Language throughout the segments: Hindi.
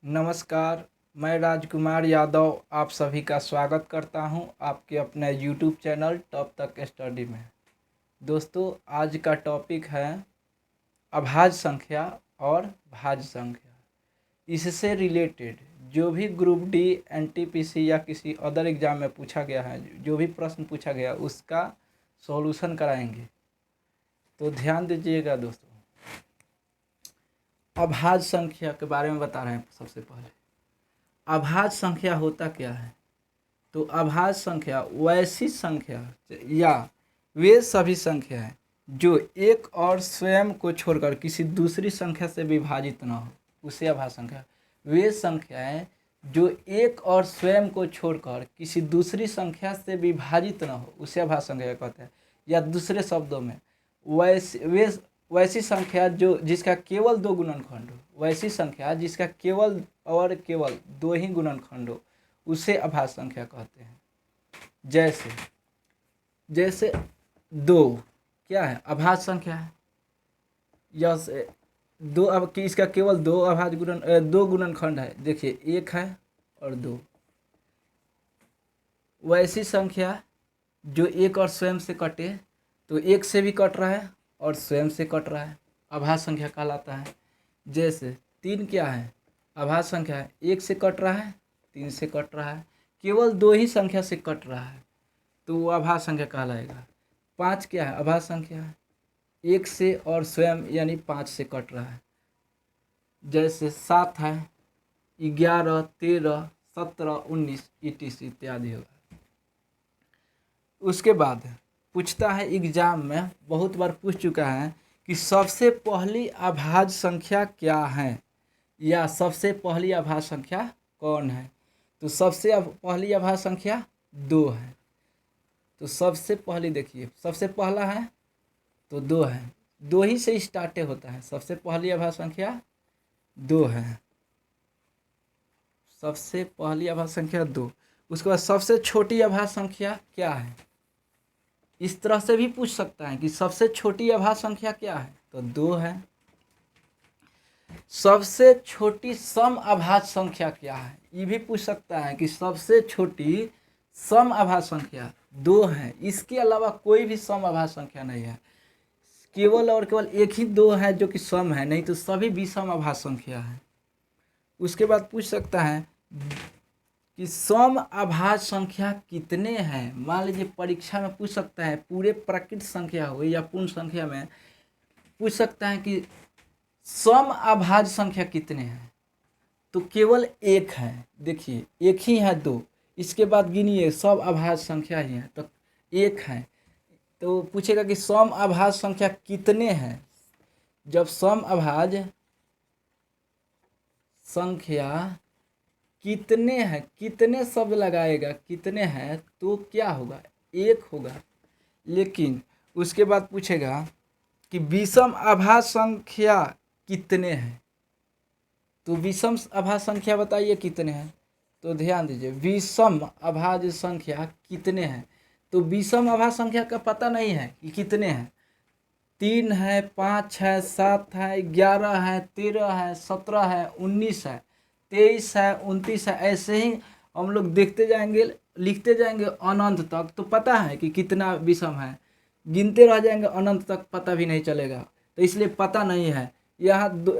नमस्कार, मैं राजकुमार यादव आप सभी का स्वागत करता हूं आपके अपने यूट्यूब चैनल टॉप तक स्टडी में। दोस्तों, आज का टॉपिक है अभाज्य संख्या और भाज्य संख्या। इससे रिलेटेड जो भी ग्रुप डी, एनटीपीसी या किसी अदर एग्ज़ाम में पूछा गया है, जो भी प्रश्न पूछा गया उसका सॉल्यूशन कराएंगे। तो ध्यान दीजिएगा दोस्तों। अभाज्य संख्या के बारे में बता रहे हैं। सबसे पहले अभाज्य संख्या होता क्या है? तो अभाज्य संख्या वैसी संख्या या वे सभी संख्या हैं जो एक और स्वयं को छोड़कर किसी दूसरी संख्या से विभाजित न हो, उसे अभाज्य संख्या। वे संख्याएं जो एक और स्वयं को छोड़कर किसी दूसरी संख्या से विभाजित न हो, उसे अभाज्य संख्या कहते हैं। या दूसरे शब्दों में वैसी संख्या जो जिसका केवल दो गुणनखंड हो, वैसी संख्या जिसका केवल और केवल दो ही गुणनखंड हो, उसे अभाज्य संख्या कहते हैं। जैसे जैसे दो क्या है? अभाज्य संख्या है। यस, दो अब कि इसका केवल दो अभाज्य दो गुणनखंड है। देखिए, एक है और दो। वैसी संख्या जो एक और स्वयं से कटे, तो एक से भी कट रहा है और स्वयं से कट रहा है, अभाज्य संख्या कहलाता है। जैसे तीन क्या है? अभाज्य संख्या है। एक से कट रहा है, तीन से कट रहा है, केवल दो ही संख्या से कट रहा है, तो वो अभाज्य संख्या कहलाएगा। पाँच क्या है? अभाज्य संख्या है। एक से और स्वयं यानी पाँच से कट रहा है। जैसे सात है, 11, 13, 17, 19 etc इत्यादि होगा। उसके बाद पूछता है एग्जाम में, बहुत बार पूछ चुका है कि सबसे पहली अभाज्य संख्या क्या है या सबसे पहली अभाज्य संख्या कौन है? तो सबसे पहली अभाज्य संख्या दो है। तो सबसे पहली देखिए, सबसे पहला है तो दो है, दो ही से स्टार्ट होता है। सबसे पहली अभाज्य संख्या दो है। सबसे पहली अभाज्य संख्या दो। उसके बाद सबसे छोटी अभाज्य संख्या क्या है? इस तरह से भी पूछ सकता है कि सबसे छोटी अभाज्य संख्या क्या है? तो दो है। सबसे छोटी सम अभाज्य संख्या क्या है? ये भी पूछ सकता है कि सबसे छोटी सम अभाज्य संख्या दो है। इसके अलावा कोई भी सम अभाज्य संख्या नहीं है। केवल और केवल एक ही दो है जो कि सम है, नहीं तो सभी विषम अभाज्य संख्या है। उसके बाद पूछ सकता है कि सम अभाज्य संख्या कितने हैं। मान लीजिए परीक्षा में पूछ सकता है, पूरे प्राकृत संख्या हो या पूर्ण संख्या में पूछ सकता है कि सम अभाज्य संख्या कितने हैं। तो केवल एक है। देखिए, एक ही है दो, इसके बाद गिनिए सब अभाज्य संख्या ही है, तो एक है। तो पूछेगा कि सम अभाज्य संख्या कितने हैं। जब सम अभाज्य संख्या कितने हैं, कितने शब्द लगाएगा, कितने हैं, तो क्या होगा? एक होगा। लेकिन उसके बाद पूछेगा कि विषम अभाज्य संख्या कितने हैं। तो विषम अभाज्य संख्या बताइए कितने हैं। तो ध्यान दीजिए, विषम अभाज्य संख्या कितने हैं। तो विषम अभाज्य संख्या का पता नहीं है कि कितने हैं। तीन है, पाँच है, सात है, 11 है, 13 है, 17 है, 19 है, 23 है, 29 है। ऐसे ही हम लोग देखते जाएंगे, लिखते जाएंगे अनंत तक, तो पता है कि कितना विषम है। गिनते रह जाएंगे अनंत तक, पता भी नहीं चलेगा। तो इसलिए पता नहीं है। यहाँ दो,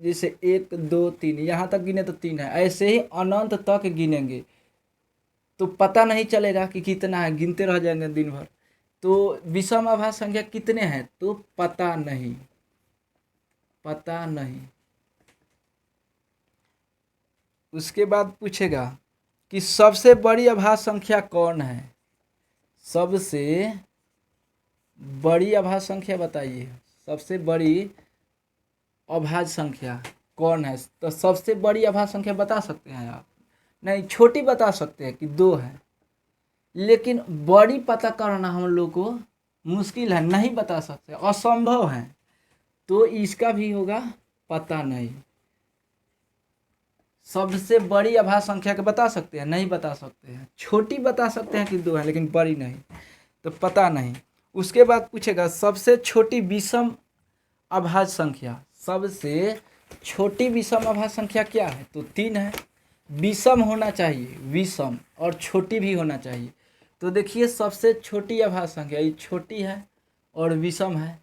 जैसे 1 2 3 यहाँ तक गिने तो 3 है। ऐसे ही अनंत तक गिनेंगे तो पता नहीं चलेगा कि कितना है, गिनते रह जाएंगे दिन भर। तो विषम अभाज्य संख्या कितने हैं? तो पता नहीं, पता नहीं। उसके बाद पूछेगा कि सबसे बड़ी अभाज्य संख्या कौन है। सबसे बड़ी अभाज्य संख्या बताइए, सबसे बड़ी अभाज्य संख्या कौन है। तो सबसे बड़ी अभाज्य संख्या बता सकते हैं आप? नहीं, छोटी बता सकते हैं कि दो है, लेकिन बड़ी पता करना हम लोग को मुश्किल है, नहीं बता सकते, असंभव है। तो इसका भी होगा पता नहीं। सबसे बड़ी अभाज्य संख्या के बता सकते हैं? नहीं बता सकते हैं। छोटी बता सकते हैं कि दो है, लेकिन बड़ी नहीं, तो पता नहीं। उसके बाद पूछेगा सबसे छोटी विषम अभाज्य संख्या। सबसे छोटी विषम आभाज्य संख्या क्या है? तो 3 है। विषम होना चाहिए, विषम, और छोटी भी होना चाहिए। तो देखिए सबसे छोटी आभाज्य संख्या ये छोटी है और विषम है,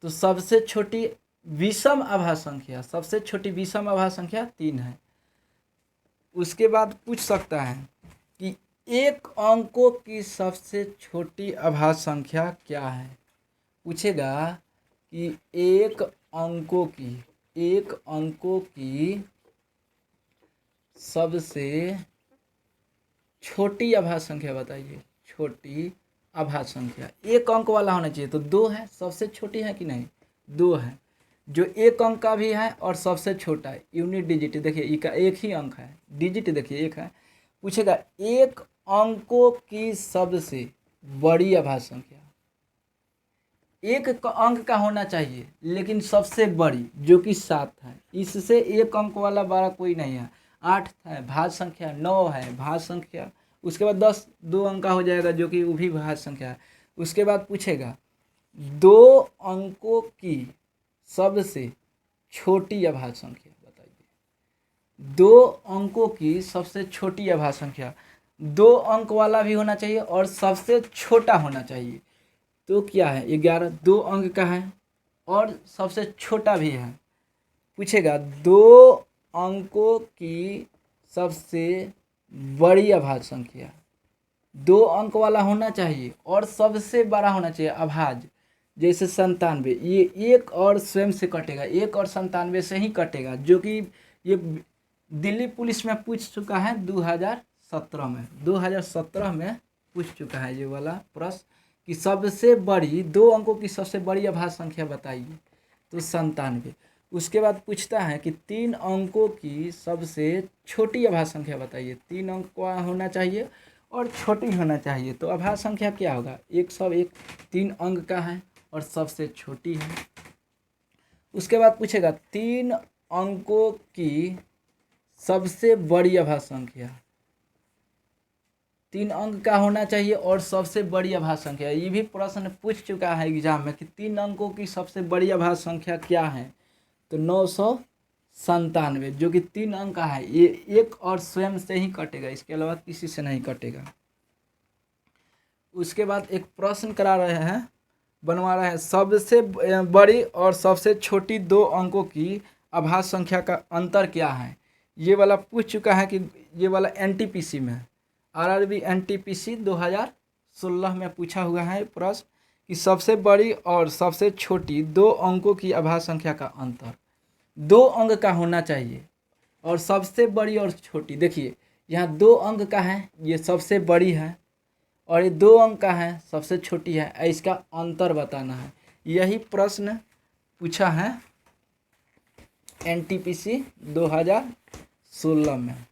तो सबसे छोटी विषम आभाज्य संख्या, सबसे छोटी विषम आभाज्य संख्या 3 है। उसके बाद पूछ सकता है कि एक अंकों की सबसे छोटी आभाज्य संख्या क्या है? पूछेगा कि एक अंकों की सबसे छोटी आभाज्य संख्या बताइए। छोटी आभाज्य संख्या एक अंक वाला होना चाहिए, तो 2 है। सबसे छोटी है कि नहीं? 2 है, जो एक अंक का भी है और सबसे छोटा है। यूनिट डिजिट देखिए, ई का एक ही अंक है, डिजिट देखिए एक है। पूछेगा एक अंकों की सबसे बड़ी आभाज्य संख्या। एक अंक का होना चाहिए लेकिन सबसे बड़ी, जो कि 7 है। इससे एक अंक वाला बड़ा कोई नहीं है। 8 है भाज्य संख्या, 9 है भाज्य संख्या, उसके बाद 10 2 अंक का हो जाएगा, जो कि वो भी भाज्य संख्या है। उसके बाद पूछेगा 2 अंकों की सबसे छोटी आभाज्य संख्या बताइए। 2 अंकों की सबसे छोटी आभाज्य संख्या, 2 अंक वाला भी होना चाहिए और सबसे छोटा होना चाहिए। तो क्या है? 11। 2 अंक का है और सबसे छोटा भी है। पूछेगा 2 अंकों की सबसे बड़ी अभाज्य संख्या। 2 अंक वाला होना चाहिए और सबसे बड़ा होना चाहिए अभाज्य, जैसे 97। ये एक और स्वयं से कटेगा, 1 और 97 से ही कटेगा, जो कि ये दिल्ली पुलिस में पूछ चुका है 2017 में। 2017 में पूछ चुका है ये वाला प्रश्न कि सबसे बड़ी 2 अंकों की सबसे बड़ी अभाज्य संख्या बताइए, तो 97। उसके बाद पूछता है कि 3 अंकों की सबसे छोटी अभाज्य संख्या बताइए। 3 अंक का होना चाहिए और छोटी होना चाहिए, तो अभाज्य संख्या क्या होगा? 101। 3 अंक का है और सबसे छोटी है। उसके बाद पूछेगा 3 अंकों की सबसे बड़ी अभाज्य संख्या। 3 अंक का होना चाहिए और सबसे बड़ी अभाज्य संख्या। ये भी प्रश्न पूछ चुका है एग्जाम में कि 3 अंकों की सबसे बड़ी अभाज्य संख्या क्या है, तो 997, जो कि 3 अंक का है। ये एक और स्वयं से ही कटेगा, इसके अलावा किसी से नहीं कटेगा। उसके बाद एक प्रश्न करा रहे हैं, बनवा रहे हैं, सबसे बड़ी और सबसे छोटी 2 अंकों की अभाज्य संख्या का अंतर क्या है। ये वाला पूछ चुका है कि ये वाला एनटीपीसी में, आरआरबी एनटीपीसी 2016 में पूछा हुआ है प्रश्न कि सबसे बड़ी और सबसे छोटी 2 अंकों की अभाज्य संख्या का अंतर। 2 अंक का होना चाहिए और सबसे बड़ी और छोटी। देखिए यहाँ 2 अंक का है, ये सबसे बड़ी है, और ये 2 अंक का है, सबसे छोटी है। इसका अंतर बताना है। यही प्रश्न पूछा है एनटीपीसी 2016 में।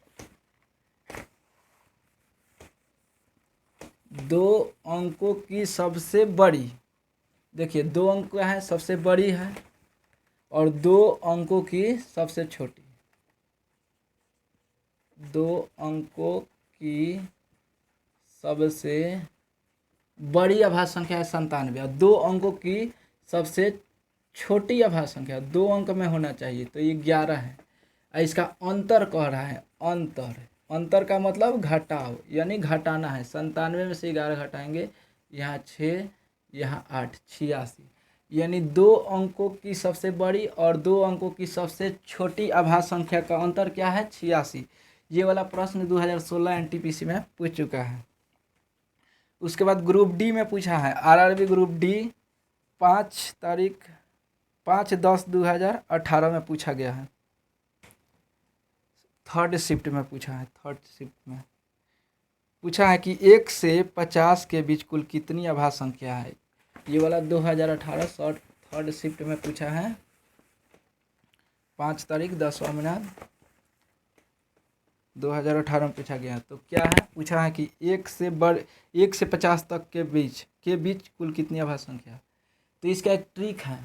2 अंकों की सबसे बड़ी, देखिए 2 अंक का है, सबसे बड़ी है, और 2 अंकों की सबसे छोटी। 2 अंकों की सबसे बड़ी अभाज्य संख्या है 97, और 2 अंकों की सबसे छोटी अभाज्य संख्या 2 अंक में होना चाहिए, तो ये 11 है। इसका अंतर कह रहा है, अंतर का मतलब घटाव, यानी घटाना है। 97 में से 11 घटाएंगे, यहाँ 6, यहाँ 8, 86। यानी 2 अंकों की सबसे बड़ी और 2 अंकों की सबसे छोटी अभाज्य संख्या का अंतर क्या है? 86। ये वाला प्रश्न 2016 एनटीपीसी में पूछ चुका है। उसके बाद ग्रुप डी में पूछा है, आरआरबी ग्रुप डी 5/10/2018 में पूछा गया है। 3rd शिफ्ट में पूछा है। 3rd शिफ्ट में पूछा है कि 1 से 50 के बीच कुल कितनी अभाज्य संख्या है। ये वाला 2018 शॉर्ट 3rd शिफ्ट में पूछा है, 5 तारीख 10वां महीना 2018 में पूछा गया। तो क्या है? पूछा है कि 1 से 50 तक के बीच कुल कितनी अभाज्य संख्या। तो इसका एक ट्रिक है,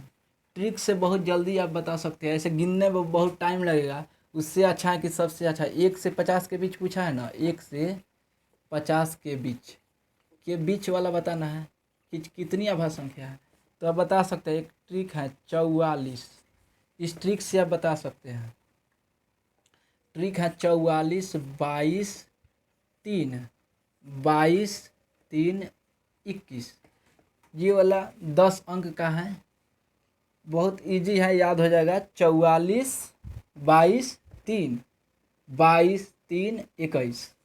ट्रिक से बहुत जल्दी आप बता सकते हैं। ऐसे गिनने में बहुत टाइम लगेगा, उससे अच्छा है कि सबसे अच्छा 1 से 50 के बीच पूछा है ना, 1 से 50 के बीच वाला बताना है कि कितनी अभाज्य संख्या है। तो आप बता सकते हैं, एक ट्रिक है 44। इस ट्रिक से आप बता सकते हैं। ट्रिक है 44 22 3 22 3 21। ये वाला 10 अंक का है, बहुत इजी है, याद हो जाएगा। 44 22 3 22 3 21,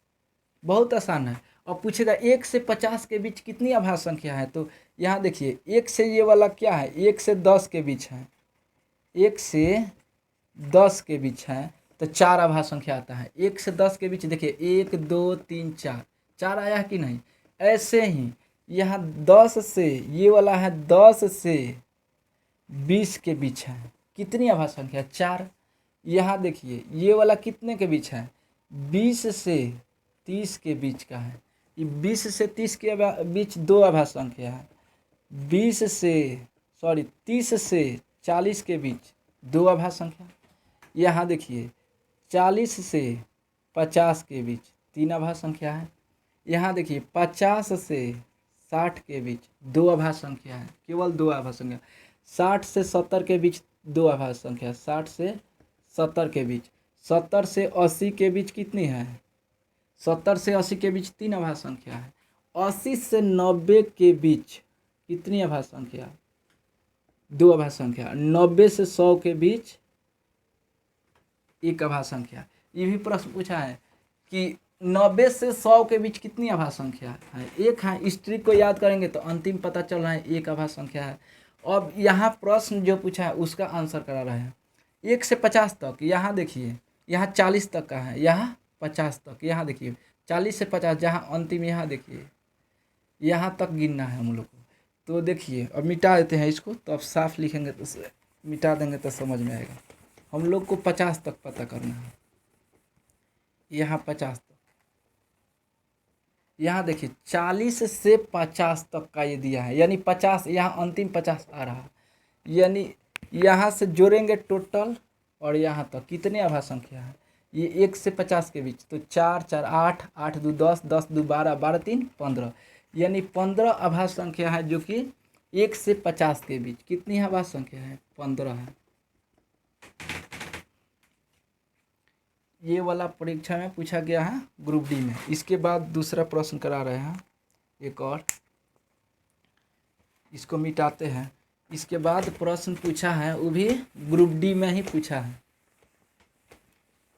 बहुत आसान है। और पूछेगा 1 से 50 के बीच कितनी अभाज्य संख्या है, तो यहाँ देखिए 1 से ये वाला क्या है, 1 से 10 के बीच है, 1 से 10 के बीच है, तो 4 अभाज्य संख्या आता है। 1 से 10 के बीच देखिए 1 2 3 4, 4 आया है कि नहीं। ऐसे ही यहाँ 10 से ये वाला है 10 से 20 के बीच है, कितनी अभाज्य संख्या, 4। यहाँ देखिए ये वाला कितने के बीच है, 20 से 30 के बीच का है। ये 20 से 30 के बीच 2 अभाज्य संख्या है। 30 से 40 के बीच 2 अभाज्य संख्या। यहाँ देखिए 40 से 50 के बीच 3 अभाज्य संख्या है। यहाँ देखिए 50 से 60 के बीच 2 अभाज्य संख्या है, केवल 2 अभाज्य संख्या। 60 से 70 के बीच 2 अभाज्य संख्या, 60 से 70 के बीच। 70 से 80 के बीच कितनी है, 70 से 80 के बीच 3 अभाज्य संख्या है। 80 से 90 के बीच कितनी अभाज्य संख्या, 2 अभाज्य संख्या। 90 से 100 के बीच 1 अभाज्य संख्या। ये भी प्रश्न पूछा है कि 90 से 100 के बीच कितनी अभाज्य संख्या है, 1 है। इस ट्रिक को याद करेंगे तो अंतिम पता चल रहा है 1 अभाज्य संख्या है। अब यहाँ प्रश्न जो पूछा है उसका आंसर करा रहे हैं। 1 से 50 तक, यहाँ देखिए यहाँ 40 तक का है, यहाँ 50 तक, यहाँ देखिए 40 से 50, जहाँ अंतिम यहाँ देखिए यहाँ तक गिनना है हम लोग को। तो देखिए अब मिटा देते हैं इसको, तो अब साफ लिखेंगे तो मिटा देंगे तो समझ में आएगा। हम लोग को 50 तक पता करना है, यहाँ 50 तक। यहाँ देखिए 40 से 50 तक का ये दिया है, यानी 50, यहाँ अंतिम 50 आ रहा है, यानी यहाँ से जोड़ेंगे टोटल और यहाँ तक कितने अभाज्य संख्या है। ये 1 से 50 के बीच, तो 4 4 8 8 2 10 10 2 12 12 3 15, यानी 15 अभाज्य संख्या है, जो कि 1 से 50 के बीच कितनी अभाज्य संख्या है, 15 है। ये वाला परीक्षा में पूछा गया है ग्रुप डी में। इसके बाद दूसरा प्रश्न करा रहे हैं एक और, इसको मिटाते हैं। इसके बाद प्रश्न पूछा है वो भी ग्रुप डी में ही पूछा है।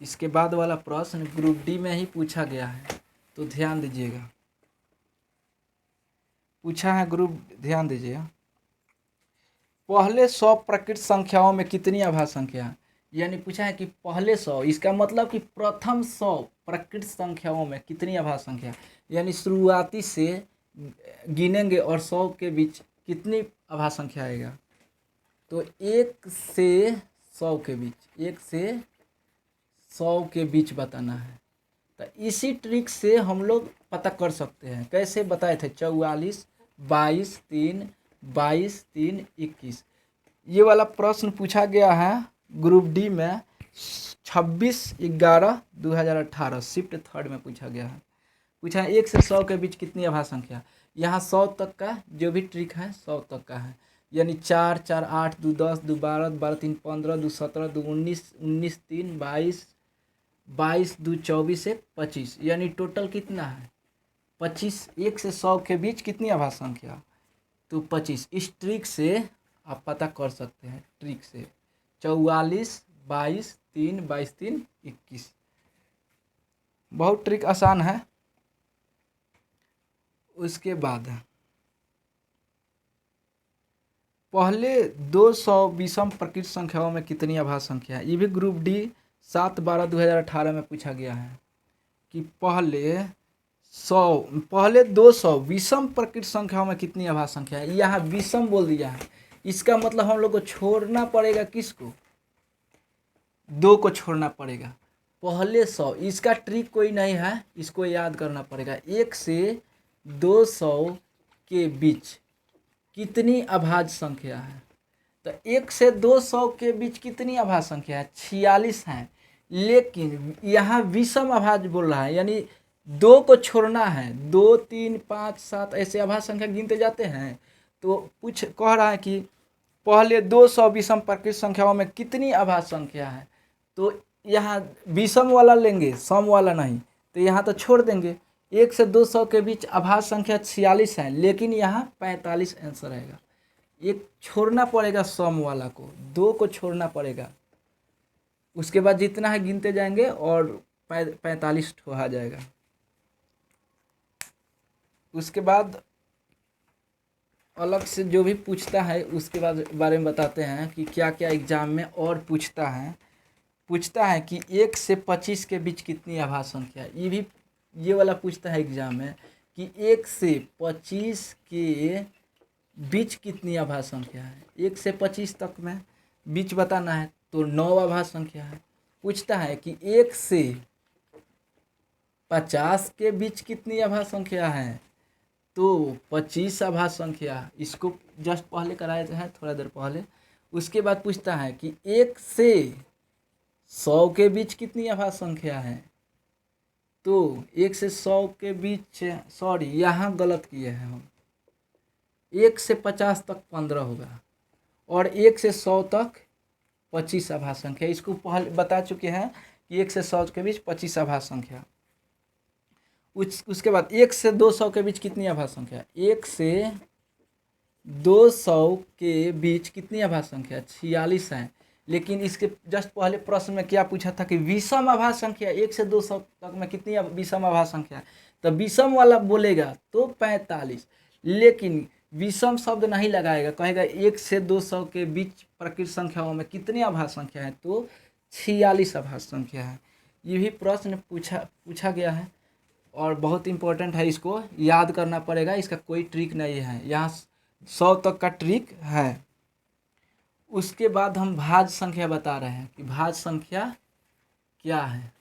इसके बाद वाला प्रश्न ग्रुप डी में ही पूछा गया है, तो ध्यान दीजिएगा। पूछा है ग्रुप, ध्यान दीजिएगा, पहले 100 प्रकृत संख्याओं में कितनी अभाज्य संख्या, यानी पूछा है कि पहले 100, इसका मतलब कि प्रथम 100 प्रकृत संख्याओं में कितनी अभाज्य संख्या, यानी शुरुआती से गिनेंगे और 100 के बीच कितनी अभाज्य संख्या आएगा। तो 1 से 100 के बीच, 1 से 100 के बीच बताना है। तो इसी ट्रिक से हम लोग पता कर सकते हैं। कैसे बताए थे, 44 22 3 22 3 21। ये वाला प्रश्न पूछा गया है ग्रुप डी में 26/11/2018 शिफ्ट 3 में पूछा गया है। पूछा है 1 से 100 के बीच कितनी अभाज्य संख्या। यहाँ 100 तक का जो भी ट्रिक है 100 तक का है, यानी 4 4 8 2 10 2 12 12 3 15 2 17 2 19 19 3 22 22 2 24 से 25, यानी टोटल कितना है 25। 1 से 100 के बीच कितनी अभाज्य संख्या, तो 25। इस ट्रिक से आप पता कर सकते हैं, ट्रिक से 44 22 3 22 3 21। बहुत ट्रिक आसान है। उसके बाद पहले 200 विषम प्रकृत संख्याओं में कितनी अभाज्य संख्या है। ये भी ग्रुप डी 7/12/2018 में पूछा गया है कि पहले 200 विषम प्रकृत संख्याओं में कितनी अभाज्य संख्या है। यहाँ विषम बोल दिया है, इसका मतलब हम लोग को छोड़ना पड़ेगा, किसको, 2 को छोड़ना पड़ेगा। पहले 100, इसका ट्रिक कोई नहीं है, इसको याद करना पड़ेगा। 1 से 200 के बीच कितनी अभाज्य संख्या है, तो 1 से 200 के बीच कितनी अभाज्य संख्या है, 46 है। लेकिन यहाँ विषम अभाज्य बोल रहा है, यानी 2 को छोड़ना है, 2 3 5 7 ऐसे अभाज्य संख्या गिनते जाते हैं। तो कह रहा है कि पहले 200 विषम प्राकृत संख्याओं में कितनी अभाज्य संख्या है। तो यहाँ विषम वाला लेंगे, सम वाला नहीं, तो यहाँ तो छोड़ देंगे। 1 से 200 के बीच अभाज्य संख्या 46 है, लेकिन यहाँ 45 आंसर रहेगा। एक छोड़ना पड़ेगा सम वाला को, 2 को छोड़ना पड़ेगा। उसके बाद जितना है गिनते जाएंगे और 45 आ जाएगा। उसके बाद अलग से जो भी पूछता है उसके बाद बारे में बताते हैं कि क्या क्या एग्जाम में और पूछता है कि 1 से 25 के बीच कितनी अभाज्य संख्या है। ये वाला पूछता है एग्जाम में कि 1 से 25 के बीच कितनी अभाज्य संख्या है। 1 से 25 तक में बीच बताना है तो 9 अभाज्य संख्या है। पूछता है कि 1 से 50 के बीच कितनी अभाज्य संख्या है, तो 25 अभाज्य संख्या। इसको जस्ट पहले कराए हैं, थोड़ा देर पहले। उसके बाद पूछता है कि 1 से 100 के बीच कितनी अभाज्य संख्या है, तो 1 से 100 के बीच, सॉरी यहाँ गलत किए हैं हम, 1 से 50 तक 15 होगा और 1 से 100 तक 25 अभाज्य संख्या। इसको पहले बता चुके हैं कि 1 से 100 के बीच 25 अभाज्य संख्या। उसके बाद 1 से 200 के बीच कितनी अभाज्य संख्या। 1 से 200 के बीच कितनी अभाज्य संख्या, 46 है। लेकिन इसके जस्ट पहले प्रश्न में क्या पूछा था कि विषम अभाज्य संख्या 1 से 200 तक में कितनी विषम अभाज्य संख्या है, तो विषम वाला बोलेगा तो 45, लेकिन विषम शब्द नहीं लगाएगा, कहेगा 1 से 200 के बीच प्राकृत संख्याओं में कितनी अभाज्य संख्या है, तो 46 अभाज्य संख्या है। ये भी प्रश्न पूछा गया है और बहुत इम्पोर्टेंट है, इसको याद करना पड़ेगा। इसका कोई ट्रिक नहीं है, यहाँ 100 तक का ट्रिक है। उसके बाद हम भाज्य संख्या बता रहे हैं कि भाज्य संख्या क्या है।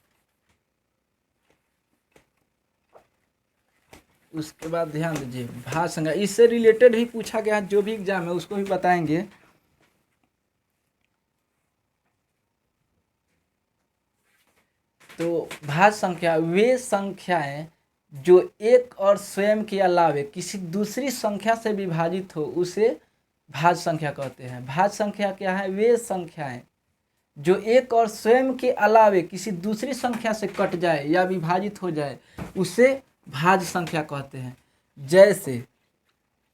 उसके बाद ध्यान दीजिए, भाज्य संख्या इससे रिलेटेड ही पूछा गया है, जो भी एग्जाम है उसको भी बताएंगे। तो भाज्य संख्या वे संख्याएं जो एक और स्वयं के अलावे किसी दूसरी संख्या से विभाजित हो उसे भाज्य संख्या कहते हैं। भाज्य संख्या क्या है, वे संख्याएं जो एक और स्वयं के अलावे किसी दूसरी संख्या से कट जाए या विभाजित हो जाए उसे भाज्य संख्या कहते हैं। जैसे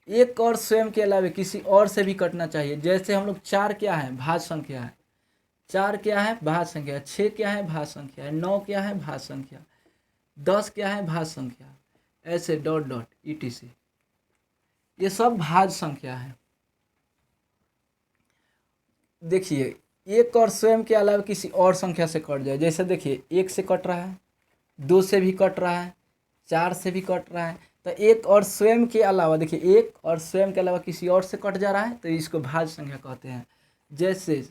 एक और स्वयं के अलावे किसी और से भी कटना चाहिए, जैसे हम लोग 4 क्या है, भाज्य संख्या है। 4 क्या है, भाज्य संख्या। 6 क्या है, भाज्य संख्या है। 9 क्या है, भाज्य संख्या। 10 क्या है, भाज्य संख्या। ऐसे डॉट डॉट etc, ये सब भाज्य संख्या है। देखिए एक और स्वयं के अलावा किसी और संख्या से कट जाए, जैसे देखिए 1 से कट रहा है, 2 से भी कट रहा है, 4 से भी कट रहा है, तो एक और स्वयं के अलावा, देखिए एक और स्वयं के अलावा किसी और से कट जा रहा है तो इसको भाज्य संख्या कहते हैं। जैसे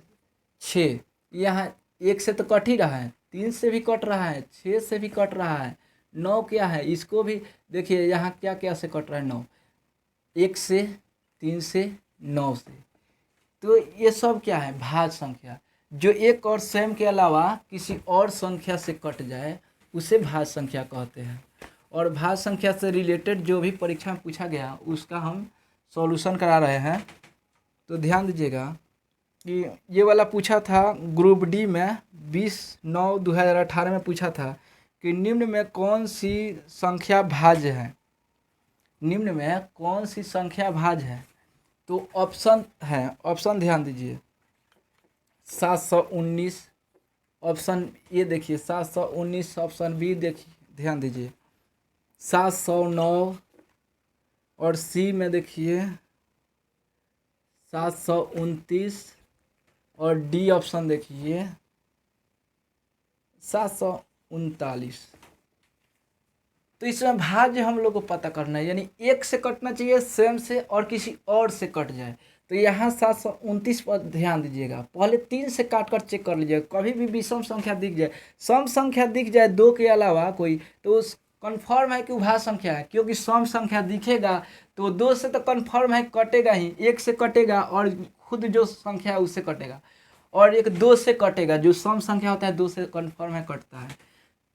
6, यहाँ 1 से तो कट ही रहा है, 3 से भी कट रहा है, 6 से भी कट रहा है। 9 क्या है, इसको भी देखिए यहाँ क्या क्या से कट रहा है, 9, 1 से, 3 से, 9 से। तो ये सब क्या है, भाज्य संख्या। जो एक और स्वयं के अलावा किसी और संख्या से कट जाए उसे भाज्य संख्या कहते हैं। और भाज्य संख्या से रिलेटेड जो भी परीक्षा में पूछा गया उसका हम सॉल्यूशन करा रहे हैं। तो ध्यान दीजिएगा कि ये वाला पूछा था ग्रुप डी में 20/9/2018 में पूछा था कि निम्न में कौन सी संख्या भाज्य है। निम्न में कौन सी संख्या भाज्य है, तो ऑप्शन है, ऑप्शन ध्यान दीजिए, 719, ऑप्शन ए देखिए 719, ऑप्शन बी देखिए ध्यान दीजिए 709, और सी में देखिए 729, और डी ऑप्शन देखिए 739। तो इसमें भाज्य हम लोग को पता करना है, यानी एक से कटना चाहिए स्वयं से और किसी और से कट जाए। तो यहाँ 729 पर ध्यान दीजिएगा, पहले 3 से काट कर चेक कर लीजिएगा। कभी भी विषम संख्या दिख जाए, सम संख्या दिख जाए 2 के अलावा कोई, तो उस कन्फर्म है कि वो भाज्य संख्या है, क्योंकि सम संख्या दिखेगा तो 2 से तो कन्फर्म है कटेगा ही, 1 से कटेगा और खुद जो संख्या है उससे कटेगा, और एक 2 से कटेगा, जो सम संख्या होता है 2 से कन्फर्म है कटता है।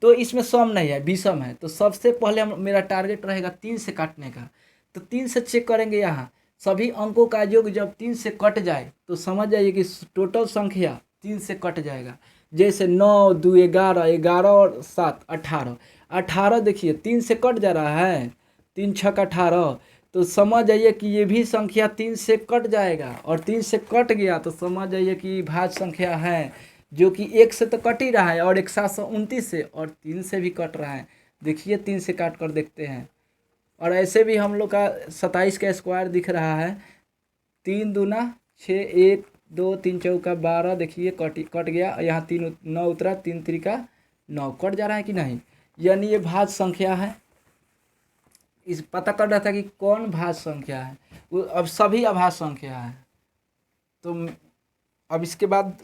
तो इसमें सम नहीं है, विषम है। तो सबसे पहले मेरा टारगेट रहेगा 3 से काटने का। तो 3 से चेक करेंगे, यहाँ सभी अंकों का योग जब 3 से कट जाए तो समझ जाइए कि टोटल संख्या 3 से कट जाएगा। जैसे 9 2 11, 11 और 7 18, 18 देखिए 3 से कट जा रहा है, 3 छक 18, तो समझ जाइए कि ये भी संख्या 3 से कट जाएगा, और 3 से कट गया तो समझ जाइए कि भाज्य संख्या है, जो कि 1 से तो कट ही रहा है, और 129 से और 3 से भी कट रहा है। देखिए 3 से काट कर देखते हैं, और ऐसे भी हम लोग का 27 का स्क्वायर दिख रहा है, 3 दूना 6, 1 2 3 चौका 12, देखिए कट गया, यहाँ 3 9 उतरा, 3 त्रिका 9, कट जा रहा है कि नहीं, यानी ये भाज्य संख्या है। इस पता कर रहा था कि कौन भाज्य संख्या है, वो अब सभी अभाज्य संख्या है। तो अब इसके बाद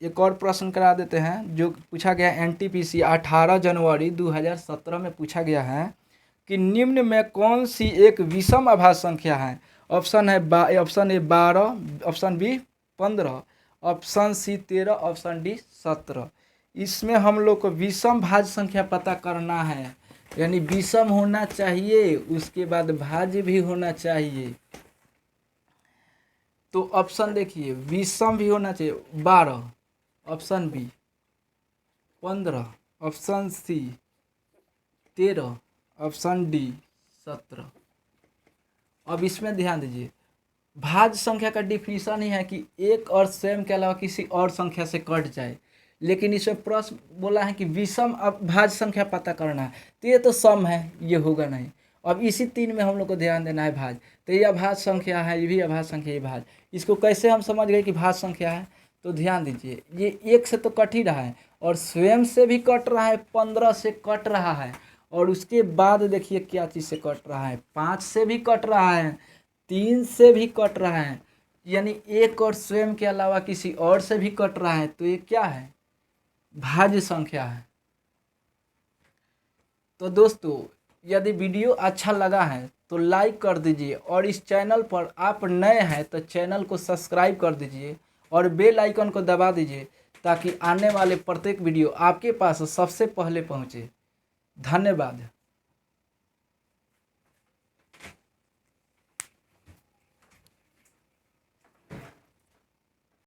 एक और प्रश्न करा देते हैं जो पूछा गया एनटीपीसी 18 जनवरी 2017 में पूछा गया है कि निम्न में कौन सी एक विषम अभाज्य संख्या है। Option A 12, option B 15, option C 13, option D 17। इसमें हम लोग को विषम भाज्य संख्या पता करना है, यानी विषम होना चाहिए, उसके बाद भाज्य भी होना चाहिए। तो ऑप्शन देखिए, विषम भी होना चाहिए 12, option B 15, option C 13, option D 17। अब इसमें ध्यान दीजिए, भाज्य संख्या का डिफिनीशन ही है कि एक और स्वयं के अलावा किसी और संख्या से कट जाए, लेकिन इसमें प्रश्न बोला है कि विषम भाज्य संख्या पता करना है, तो ये तो सम है, ये होगा नहीं। अब इसी 3 में हम लोग को ध्यान देना है भाज्य, तो ये अभाज्य संख्या है, ये भी अभाज्य संख्या, ये भाज्य। इसको कैसे हम समझ गए कि भाज्य संख्या है, तो ध्यान दीजिए, ये 1 से तो कट ही रहा है, और स्वयं से भी कट रहा है, 15 से कट रहा है, और उसके बाद देखिए क्या चीज़ से कट रहा है, 5 से भी कट रहा है, 3 से भी कट रहा है, यानी एक और स्वयं के अलावा किसी और से भी कट रहा है, तो ये क्या है, भाज्य संख्या है। तो दोस्तों, यदि वीडियो अच्छा लगा है तो लाइक कर दीजिए, और इस चैनल पर आप नए हैं तो चैनल को सब्सक्राइब कर दीजिए और बेल आइकन को दबा दीजिए, ताकि आने वाले प्रत्येक वीडियो आपके पास सबसे पहले पहुंचे। धन्यवाद।